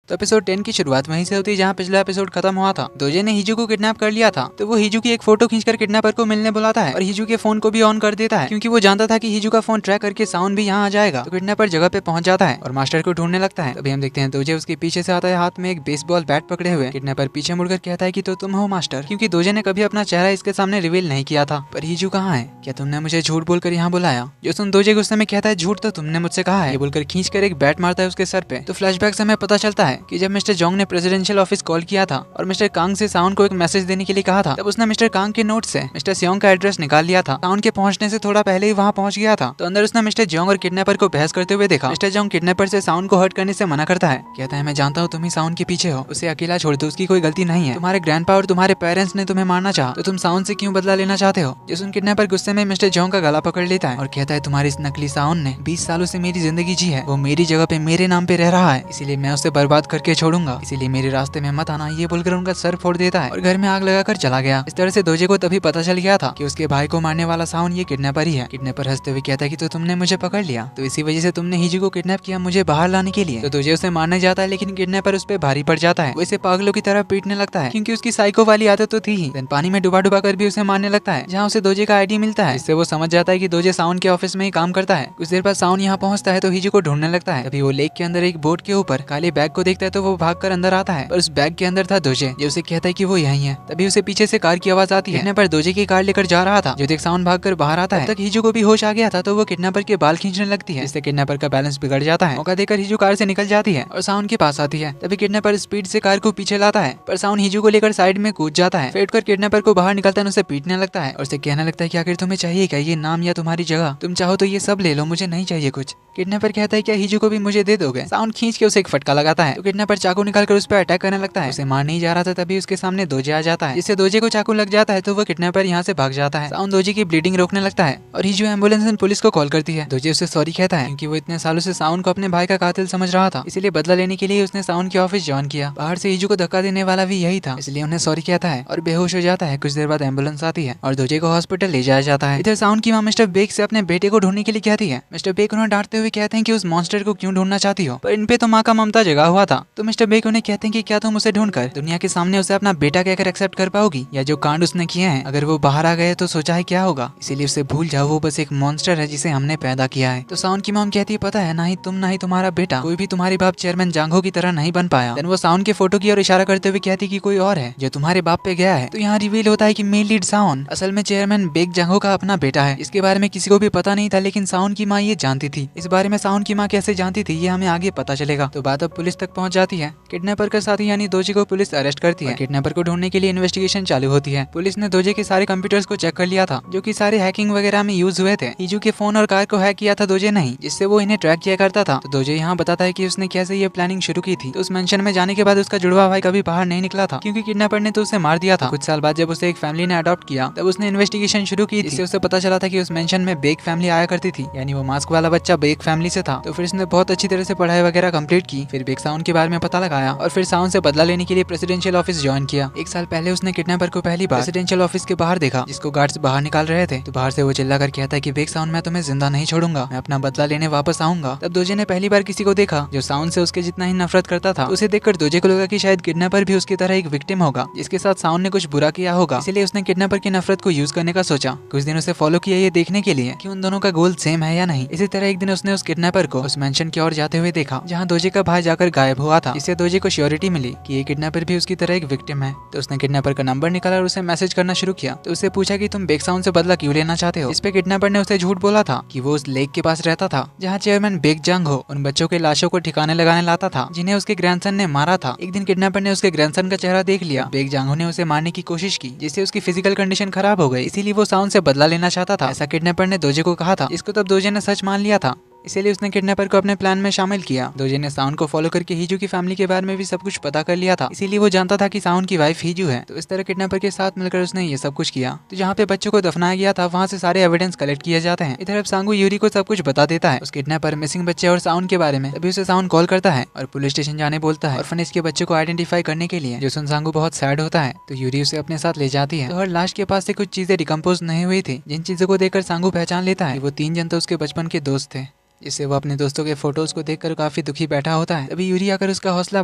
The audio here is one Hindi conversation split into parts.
तो एपिसोड 10 की शुरुआत वहीं से होती है जहाँ पिछला एपिसोड खत्म हुआ था। दोजे ने हिजू को किडनैप कर लिया था, तो वो हिजू की एक फोटो खींचकर किडनैपर को मिलने बुलाता है और हिजू के फोन को भी ऑन कर देता है, क्योंकि वो जानता था कि हिजू का फोन ट्रैक करके साउंड भी यहाँ आ जाएगा। तो किडनैपर जगह पे पहुंच जाता है और मास्टर को ढूंढने लगता है। तभी हम देखते हैं दोजे उसके पीछे से आता है, हाथ में एक बेसबॉल बैट पकड़े हुए। किडनैपर पीछे मुड़कर कहता है कि तो तुम हो मास्टर, क्योंकि दोजे ने कभी अपना चेहरा इसके सामने रिवील नहीं किया था। पर हिजू कहाँ है? क्या तुमने मुझे झूठ बोलकर यहाँ बुलाया? जोसन दोजे गुस्से में कहता है, झूठ तो तुमने मुझसे कहा है। ये बोलकर खींचकर एक बैट मारता है उसके सर पे। तो फ्लैशबैक से हमें पता चलता है कि जब मिस्टर जोंग ने प्रेसिडेंशियल ऑफिस कॉल किया था और मिस्टर कांग से साउंड को एक मैसेज देने के लिए कहा था, तब उसने मिस्टर कांग के नोट से मिस्टर सियोंग का एड्रेस निकाल लिया था। साउंड के पहुंचने से थोड़ा पहले ही वहां पहुंच गया था। तो अंदर उसने मिस्टर जोंग और किडनैपर को बहस करते हुए देखा। मिस्टर जोंग किडनैपर से साउंड को हर्ट करने से मना करता है, कहता है मैं जानता हूँ तुम ही साउंड के पीछे हो, उसे अकेला छोड़ दो, उसकी कोई गलती नहीं है। तुम्हारे ग्रैंडपा और तुम्हारे पेरेंट्स ने तुम्हें मारना चाहा, तो तुम साउंड से क्यों बदला लेना चाहते हो? जिसुन किडनैपर गुस्से में मिस्टर जोंग का गला पकड़ लेता है और कहता है तुम्हारी इस नकली साउंड ने 20 सालों से मेरी जिंदगी जी है, वो मेरी जगह पे मेरे नाम पे रह रहा है, इसीलिए मैं उसे बर्बाद करके छोड़ूंगा, इसीलिए मेरे रास्ते में मत आना। ये बोलकर उनका सर फोड़ देता है और घर में आग लगाकर चला गया। इस तरह से दोजे को तभी पता चल गया था कि उसके भाई को मारने वाला साउंड ये किडनैपर ही है। किडनैपर हंसते हुए कहता है कि तो तुमने मुझे पकड़ लिया, तो इसी वजह से तुमने हिजू को किडनैप किया मुझे बाहर लाने के लिए। तो दोजे उसे मारने जाता है, लेकिन किडनैपर उस पर भारी पड़ जाता है। वो इसे पागलों की तरह पीटने लगता है, क्योंकि उसकी साइको वाली आदत तो थी ही। देन पानी में डुबा डुबा कर भी उसे मारने लगता है, जहाँ उसे दोजे का आईडी मिलता है। इससे वो समझ जाता है कि दोजे साउंड के ऑफिस में ही काम करता है। कुछ देर बाद साउंड यहाँ पहुंचता है तो हिजू को ढूंढने लगता है। तभी वो लेक के अंदर एक बोट के ऊपर काले बैग को देखता है, तो वो भागकर अंदर आता है, पर उस बैग के अंदर था दोजे, जो उसे कहता है कि वो यहीं है। तभी उसे पीछे से कार की आवाज आती है। पर दोजे की कार लेकर जा रहा था, जो देख साउंड भागकर बाहर आता है। तब तक हिजू को भी होश आ गया था, तो वो किडनैपर के बाल खींचने लगती है, इससे किडनैपर का बैलेंस बिगड़ जाता है। मौका देकर हिजू कार से निकल जाती है और साउंड के पास आती है। तभी किडनैपर स्पीड से कार को पीछे लाता है, पर साउंड हिजू को लेकर साइड में कूद जाता है। फेंट कर किडनैपर को बाहर निकलता है, उसे पीटने लगता है और उसे कहने लगता है कि आखिर तुम्हें चाहिए क्या, ये नाम या तुम्हारी जगह? तुम चाहो तो ये सब ले लो, मुझे नहीं चाहिए कुछ। किडनैपर कहता है क्या हिजू को भी मुझे दे दोगे? साउंड खींच के उसे एक फटका लगाता है, तो किडनैपर चाकू निकालकर उस पर अटैक करने लगता है। उसे मार नहीं जा रहा था, तभी उसके सामने दोजे आ जाता है, जिससे दोजे को चाकू लग जाता है, तो वो किडनैपर यहाँ से भाग जाता है। साउंड दोजे की ब्लीडिंग रोकने लगता है और हिजू एम्बुलेंस एंड पुलिस को कॉल करती है। दोजे उसे सॉरी कहता है, क्योंकि वो इतने सालों से साउंड को अपने भाई का कातिल समझ रहा था, इसीलिए बदला लेने के लिए उसने साउंड के ऑफिस ज्वाइन किया। बाहर से हिजू को धक्का देने वाला भी यही था, इसलिए उन्हें सॉरी कहता है और बेहोश हो जाता है। कुछ देर बाद एम्बुलेंस आती है और दोजे को हॉस्पिटल ले जाया जाता है। इधर साउंड की मां मिस्टर बेक से अपने बेटे को ढूंढने के लिए कहती है। मिस्टर बेक उन्हें डांटते हुए कहते हैं कि उस मॉन्स्टर को क्यों ढूंढना चाहती हो, पर इन पे तो माँ का ममता जगा हुआ था। तो मिस्टर बेक उन्हें कहते हैं कि क्या तुम उसे ढूंढकर दुनिया के सामने उसे अपना बेटा कहकर एक्सेप्ट कर पाओगी, या जो कांड उसने किए हैं अगर वो बाहर आ गए तो सोचा है क्या होगा, इसीलिए उसे भूल जाओ, वो बस एक मॉन्स्टर है जिसे हमने पैदा किया है। तो साउंड की मॉम कहती है पता है, ना ही तुम ना ही तुम्हारा बेटा, कोई भी तुम्हारे बाप चेयरमैन जांगो की तरह नहीं बन पाया। देन वो साउंड के फोटो की ओर इशारा करते हुए कहती कि कोई और है जो तुम्हारे बाप पे गया है। तो यहाँ रिवील होता है कि मेन लीड साउंड असल में चेयरमैन बेक जांगो का अपना बेटा है। इसके बारे में किसी को भी पता नहीं था, लेकिन साउंड की माँ ये जानती थी। इस बारे में साउंड की माँ कैसे जानती थी ये हमें आगे पता चलेगा। तो बात अब पुलिस तक पहुंच जाती है। किडनैपर का साथी यानी दोजे को पुलिस अरेस्ट करती है। किडनैपर को ढूंढने के लिए इन्वेस्टिगेशन चालू होती है। पुलिस ने दोजे के सारे कंप्यूटर्स को चेक कर लिया था, जो कि सारे हैकिंग वगैरह में यूज हुए थे। हिजू के फोन और कार को हैक किया था दोजे नहीं, जिससे वो इन्हें ट्रैक किया करता था। तो दोजे यहाँ बताता है कि उसने कैसे ये प्लानिंग शुरू की थी। तो उस मेंशन में जाने के बाद उसका जुड़वा भाई कभी बाहर नहीं निकला था, क्योंकि किडनैपर ने तो उसे मार दिया था। कुछ साल बाद जब उसे एक फैमिली ने अडॉप्ट किया, तब उसने इन्वेस्टिगेशन शुरू की। इससे उसे पता चला था कि उस मेंशन में बेक फैमिली आया करती थी, यानी वो मास्क वाला बच्चा बेक फैमिली से था। तो फिर उसने बहुत अच्छी तरह से पढ़ाई वगैरह कंप्लीट की, फिर बेक साउंड के बारे में पता लगाया और फिर साउंड से बदला लेने के लिए प्रेसिडेंशियल ऑफिस ज्वाइन किया। एक साल पहले उसने किडनैपर को पहली बार प्रेसिडेंशियल ऑफिस के बाहर देखा, जिसको गार्ड्स बाहर निकाल रहे थे। तो बाहर से वो चिल्ला कर कहता है कि बेक साउंड मैं तुम्हें जिंदा नहीं छोड़ूंगा, मैं अपना बदला लेने वापस आऊंगा। तब दोजे ने पहली बार किसी को देखा जो साउंड से उसके जितना ही नफरत करता था। उसे देखकर दोजे को लगा कि शायद किडनैपर भी उसकी तरह एक विक्टिम होगा, जिसके साथ साउंड ने कुछ बुरा किया होगा, इसलिए उसने किडनैपर की नफरत को यूज करने का सोचा। कुछ दिन उसे फॉलो किया ये देखने के लिए कि उन दोनों का गोल सेम है या नहीं। इसी तरह एक दिन उसने उस किडनैपर को उस मेंशन की ओर जाते हुए देखा, जहाँ दोजे का भाई जाकर गायब हुआ था। इससे दोजे को श्योरिटी मिली कि ये किडनैपर भी उसकी तरह एक विक्टिम है। तो उसने किडनैपर का नंबर निकाला और उसे मैसेज करना शुरू किया। तो उससे पूछा कि तुम बेक साउंड से बदला क्यों लेना चाहते हो। इस पे किडनैपर ने उसे झूठ बोला था कि वो उस लेक के पास रहता था, जहाँ चेयरमैन बेक जांगो उन बच्चों के लाशों को ठिकाने लगाने लाता था, जिन्हें उसके ग्रैंडसन ने मारा था। एक दिन किडनैपर ने उसके ग्रैंडसन का चेहरा देख लिया। बेक जांगो ने उसे मारने की कोशिश की, जिससे उसकी फिजिकल कंडीशन खराब हो गई, इसीलिए वो साउंड से बदला लेना चाहता था। ऐसा किडनैपर ने दोजे को कहा था। इसको तब दोजे ने सच मान लिया था, इसीलिए उसने किडनैपर को अपने प्लान में शामिल किया। दोजे ने साउंड को फॉलो करके हिजू की फैमिली के बारे में भी सब कुछ पता कर लिया था, इसीलिए वो जानता था कि साउंड की वाइफ हिजू है। तो इस तरह किडनैपर के साथ मिलकर उसने ये सब कुछ किया। तो जहाँ पे बच्चों को दफनाया गया था वहाँ से सारे एविडेंस कलेक्ट किए जाते हैं। इधर अब सांगू यूरी को सब कुछ बता देता है उस किडनैपर, मिसिंग बच्चे और साउंड के बारे में। तभी उसे साउंड कॉल करता है और पुलिस स्टेशन जाने बोलता है ऑर्फनेज के बच्चे को आइडेंटिफाई करने के लिए। जो सुन सांगू बहुत सैड होता है, तो यूरी उसे अपने साथ ले जाती है। तो हर लाश के पास से कुछ चीजें डिकम्पोज नहीं हुई थी, जिन चीजों को देखकर सांगू पहचान लेता है कि वो 3 जन तो उसके बचपन के दोस्त थे। जिससे वो अपने दोस्तों के फोटोज को देखकर काफी दुखी बैठा होता है। तभी यूरी आकर उसका हौसला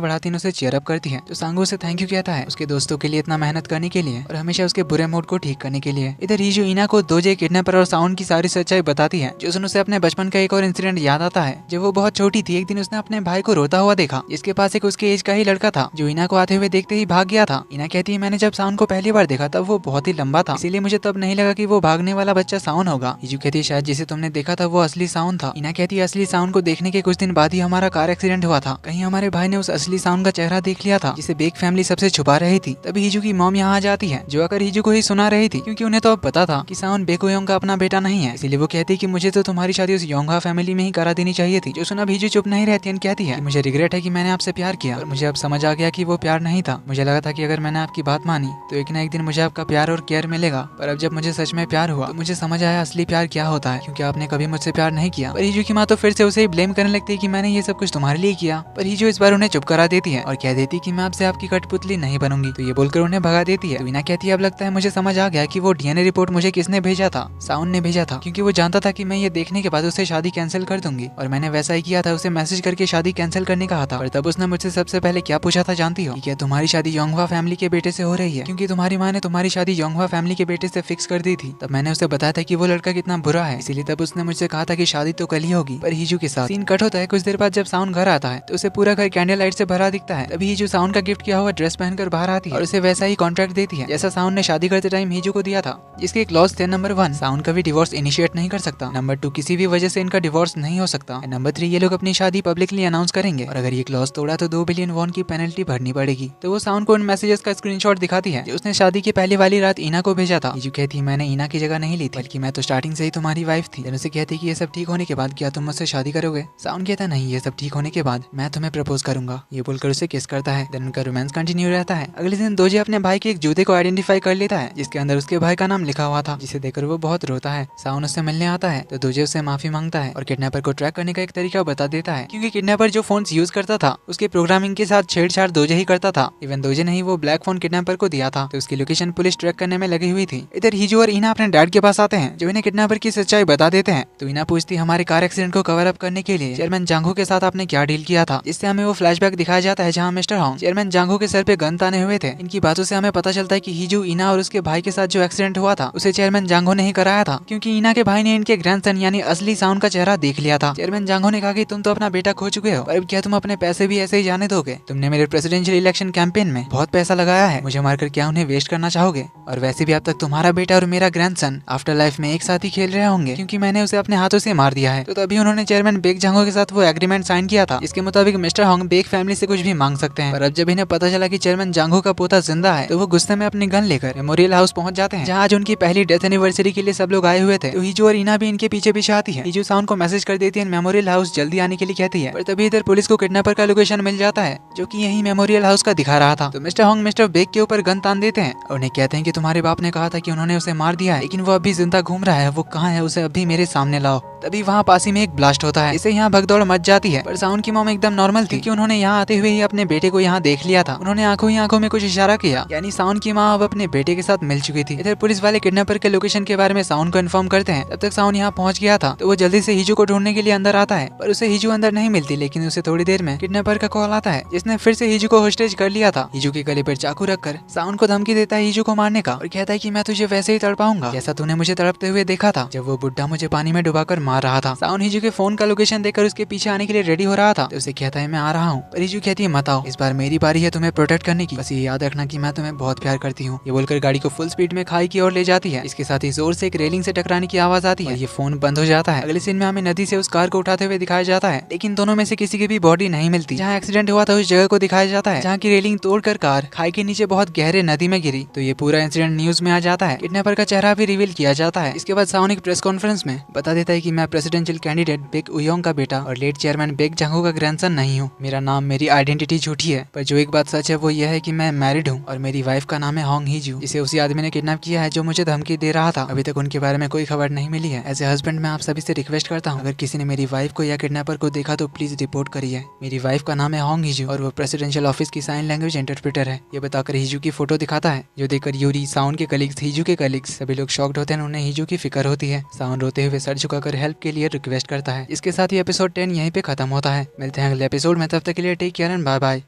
बढ़ाती है, उसे चीयर अप करती है। तो सांगो उसे थैंक यू कहता है उसके दोस्तों के लिए इतना मेहनत करने के लिए और हमेशा उसके बुरे मूड को ठीक करने के लिए। इधर हिजू इना को दोजे किडनैपर और साउंड की सारी सच्चाई बताती है, जो उसे अपने बचपन का एक और इंसिडेंट याद आता है। जब वो बहुत छोटी थी, एक दिन उसने अपने भाई को रोता हुआ देखा, जिसके पास एक उसके एज का ही लड़का था, जो इना को आते हुए देखते ही भाग गया था। इना कहती है मैंने जब साउंड को पहली बार देखा तब वो बहुत ही लंबा था, इसीलिए मुझे तब नहीं लगा कि वो भागने वाला बच्चा साउंड होगा। हिजू कहती है शायद जिसे तुमने देखा था वो असली साउंड था। इना कहती है असली साउंड को देखने के कुछ दिन बाद ही हमारा कार एक्सीडेंट हुआ था। कहीं हमारे भाई ने उस असली साउंड का चेहरा देख लिया था, जिसे बेक फैमिली सबसे छुपा रही थी। तभी हिजू की मॉम यहाँ आ जाती है, जो आकर हिजू को ही सुना रही थी, क्योंकि उन्हें तो अब पता था कि साउंड बेकुयोंग का अपना बेटा नहीं है। इसीलिए वो कहती कि मुझे तो तुम्हारी शादी उस योंगा फैमिली में ही करा देनी चाहिए थी। जो सुना हिजू चुप नहीं रहती है, कहती है मुझे रिग्रेट है कि मैंने आपसे प्यार किया, और मुझे अब समझ आ गया कि वो प्यार नहीं था। मुझे लगा था कि अगर मैंने आपकी बात मानी तो एक ना एक दिन मुझे आपका प्यार और केयर मिलेगा, पर अब जब मुझे सच में प्यार हुआ तो मुझे समझ आया असली प्यार क्या होता है, क्योंकि आपने कभी मुझसे प्यार नहीं किया। पर हिजू की माँ तो फिर से उसे ही ब्लेम करने लगती है कि मैंने ये सब कुछ तुम्हारे लिए किया। पर हिजू इस बार उन्हें चुप करा देती है और कह देती कि मैं आपसे आपकी कठपुतली नहीं बनूंगी। तो ये बोलकर उन्हें भगा देती है। तो इना कहती है अब लगता है मुझे समझ आ गया कि वो डीएनए रिपोर्ट मुझे किसने भेजा था, साउंड ने भेजा था, क्योंकि वो जानता था कि मैं ये देखने के बाद उसे शादी कैंसिल कर दूंगी। और मैंने वैसा ही किया था, उसे मैसेज करके शादी कैंसिल करने कहा था। पर तब उसने मुझसे सबसे पहले क्या पूछा था जानती हो? कि क्या तुम्हारी शादी योंगवा फैमिली के बेटे से हो रही है, क्योंकि तुम्हारी माँ ने तुम्हारी शादी योंगवा फैमिली के बेटे से फिक्स कर दी थी। तब मैंने उसे बताया था कि वो लड़का कितना बुरा है, इसीलिए तब उसने मुझसे कहा था कि शादी तो कल ही होगी। पर हिजू के साथ सीन कट होता है। कुछ देर बाद जब साउंड घर आता है तो उसे पूरा घर कैंडल लाइट से भरा दिखता है। तभी हिजू साउंड का गिफ्ट किया हुआ ड्रेस पहनकर बाहर आती है और उसे वैसा ही कॉन्ट्रैक्ट देती है जैसा साउंड ने शादी करते टाइम हिजू को दिया था, जिसके क्लॉज थे नंबर 1 साउंड कभी डिवोर्स इनिशिएट नहीं कर सकता, नंबर 2 किसी भी वजह से इनका डिवोर्स नहीं हो सकता, नंबर 3 ये लोग अपनी शादी पब्लिकली अनाउंस करेंगे, और अगर ये क्लॉज तोड़ा तो 2 बिलियन वॉन की पेनल्टी भरनी पड़ेगी। तो वो साउंड को उन मैसेजेस का स्क्रीनशॉट दिखाती है जो उसने शादी की पहली वाली रात इना को भेजा था। हिजू कहती मैंने इना की जगह नहीं ली थी, बल्कि मैं तो स्टार्टिंग से ही तुम्हारी वाइफ थी। उसे कहती कि ये सब ठीक होने के बाद क्या तुम मुझसे शादी करोगे? साउंड कहता नहीं, ये सब ठीक होने के बाद मैं तुम्हें प्रपोज करूंगा। ये बोलकर उसे किस करता है। देन उनका रोमांस कंटिन्यू रहता है। अगले दिन दोजे अपने भाई के एक जूते को आइडेंटिफाई कर लेता है, जिसके अंदर उसके भाई का नाम लिखा हुआ था, जिसे देखकर वो बहुत रोता है। साउंड उससे मिलने आता है तो दोजे उससे माफी मांगता है और किडनैपर को ट्रैक करने का एक तरीका बता देता है, क्योंकि किडनैपर जो फोन यूज करता था उसके प्रोग्रामिंग के साथ छेड़छाड़ दोजे ही करता था। इवन दोजे ने ही वो ब्लैक फोन किडनैपर को दिया था, तो उसकी लोकेशन पुलिस ट्रैक करने में लगी हुई थी। इधर हिजू और इना अपने डैड के पास आते हैं, जो इन्हें किडनैपर की सच्चाई बता देते हैं। तो इना पूछती हमारे कार एक्सीडेंट को कवर अप करने के लिए चेयरमैन जांगो के साथ आपने क्या डील किया था, जिससे हमें वो फ्लैशबैक दिखाया जाता है जहाँ मिस्टर हॉन्ग चेयरमैन जांगो के सर पे गन ताने हुए थे। इनकी बातों से हमें पता चलता है कि हिजू इना और उसके भाई के साथ जो एक्सीडेंट हुआ था उसे चेयरमैन जांगो ने ही कराया था, क्योंकि इना के भाई ने इनके ग्रैंडसन यानी असली साउंड का चेहरा देख लिया था। चेयरमैन जांगो ने कहा कि तुम तो अपना बेटा खो चुके हो, पर अब क्या तुम अपने पैसे भी ऐसे ही जाने दोगे? तुमने मेरे प्रेसिडेंशियल इलेक्शन कैंपेन में बहुत पैसा लगाया है, मुझे मारकर क्या उन्हें वेस्ट करना चाहोगे? और वैसे भी अब तक तुम्हारा बेटा और मेरा ग्रैंडसन आफ्टर लाइफ में एक साथ ही खेल रहे होंगे, क्योंकि मैंने उसे अपने हाथों से मार दिया है। तो तभी उन्होंने चेयरमैन बेक जांगो के साथ वो एग्रीमेंट साइन किया था, जिसके मुताबिक मिस्टर हॉन्ग बेक फैमिली से कुछ भी मांग सकते हैं। पर अब जब इन्हें पता चला कि चेयरमैन जांगो का पोता जिंदा है, तो वो गुस्से में अपनी गन लेकर मेमोरियल हाउस पहुंच जाते हैं, जहाँ आज उनकी पहली डेथ एनिवर्सरी के लिए सब लोग आए हुए थे। तो हिजू और इना भी इनके पीछे पीछे आती है। हिजू साउंड को मैसेज कर देती है मेमोरियल हाउस जल्दी आने के लिए कहती है, पर तभी इधर पुलिस को किडनैपर का लोकेशन मिल जाता है, जो कि यही मेमोरियल हाउस का दिखा रहा था। तो मिस्टर हॉन्ग मिस्टर बेक के ऊपर गन तान देते हैं और उन्हें कहते हैं कि तुम्हारे बाप ने कहा था कि उन्होंने उसे मार दिया है, लेकिन वो अभी जिंदा घूम रहा है, वो कहाँ है, उसे अभी मेरे सामने लाओ। तभी वहाँ पास ही में एक ब्लास्ट होता है, इसे यहाँ भगदौड़ मच जाती है। पर साउंड की मॉम एकदम नॉर्मल थी, क्योंकि उन्होंने यहाँ आते हुए ही अपने बेटे को यहाँ देख लिया था। उन्होंने आंखों ही आंखों में कुछ इशारा किया, यानी साउंड की माँ अब अपने बेटे के साथ मिल चुकी थी। इधर पुलिस वाले किडनैपर के लोकेशन के बारे में साउंड को इन्फॉर्म करते हैं। तब तक साउंड यहाँ पहुंच गया था, तो वो जल्दी से हिजू को ढूंढने के लिए अंदर आता है, पर उसे हिजू अंदर नहीं मिलती। लेकिन उसे थोड़ी देर में किडनैपर का कॉल आता है, जिसने फिर से हिजू को होस्टेज कर लिया था। हिजू के गले पर चाकू रखकर साउंड को धमकी देता है हिजू को मारने का, और कहता है कि मैं तुझे वैसे ही तड़पाऊंगा जैसा तूने मुझे तड़पते हुए देखा था जब वो बुड्ढा मुझे पानी में डुबाकर मार रहा था। साउंड हिजू के फोन का लोकेशन देखकर उसके पीछे आने के लिए रेडी हो रहा था, तो उसे कहता है मैं आ रहा हूँ। पर हिजू कहती है मत आओ, इस बार मेरी बारी है तुम्हें प्रोटेक्ट करने की, बस ये याद रखना कि मैं तुम्हें बहुत प्यार करती हूँ। ये बोलकर गाड़ी को फुल स्पीड में खाई की ओर ले जाती है। इसके साथ ही जोर से एक रेलिंग से टकराने की आवाज आती है, ये फोन बंद हो जाता है। अगले सीन में हमें नदी से उस कार को उठाते हुए दिखाया जाता है, लेकिन दोनों में से किसी की भी बॉडी नहीं मिलती। जहाँ एक्सीडेंट हुआ था उस जगह को दिखाया जाता है, जहाँ की रेलिंग तोड़कर कार खाई के नीचे बहुत गहरे नदी में गिरी। तो ये पूरा इंसिडेंट न्यूज में आ जाता है। किडनैपर का चेहरा भी रिवील किया जाता है। इसके बाद साउंड एक प्रेस कॉन्फ्रेंस में बता देता है कि मैं प्रेसिडेंशियल कैंडिडेट बेक उयोंग का बेटा और लेट चेयरमैन बेक जांगो का ग्रैंडसन नहीं हूँ। मेरा नाम, मेरी आइडेंटिटी झूठी है, पर जो एक बात सच है वो यह है कि मैं मैरिड हूँ और मेरी वाइफ का नाम है हॉन्ग हिजू, जिसे उसी आदमी ने किडनैप किया है जो मुझे धमकी दे रहा था। अभी तक उनके बारे में कोई खबर नहीं मिली है। एज ए हस्बैंड मैं आप सभी से रिक्वेस्ट करता हूँ, अगर किसी ने मेरी वाइफ को या किडनैपर को देखा तो प्लीज रिपोर्ट करिए। मेरी वाइफ का नाम है हॉन्ग हिजू और वो प्रेसिडेंशियल ऑफिस की साइन लैंग्वेज इंटरप्रेटर है। ये बताकर हिजू की फोटो दिखाता है, जो देखकर यूरी, साउंड के कलीग्स, हिजू के कलीग्स सभी लोग शॉक्ड होते हैं। उन्हें हिजू की फिक्र होती है। साउंड रोते हुए सर झुकाकर हेल्प के लिए रिक्वेस्ट करता है। इसके साथ ही एपिसोड 10 यहीं पे खत्म होता है। मिलते हैं अगले एपिसोड में, तब तक के लिए take care and bye bye.